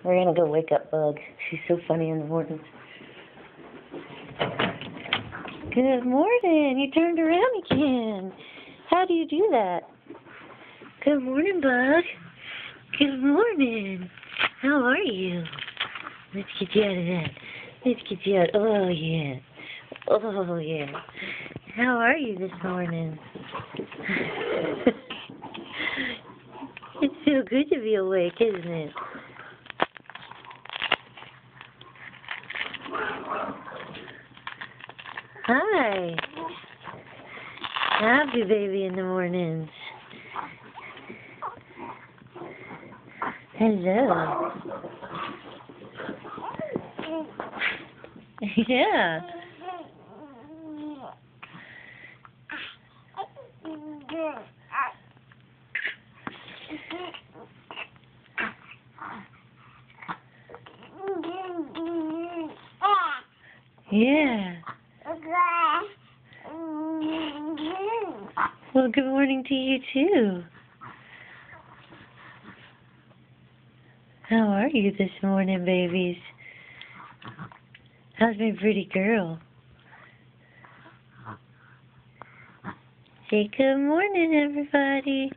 We're gonna go wake up Bug. She's so funny in the mornings. Good morning. You turned around again. How do you do that? Good morning, Bug. Good morning. How are you? Let's get you out of that. Let's get you out. Oh, yeah. Oh, yeah. How are you this morning? It's so good to be awake, isn't it? Hi. Happy baby in the mornings. Hello. Yeah. Yeah. Well, good morning to you, too. How are you this morning, babies? How's my pretty girl? Say good morning, everybody.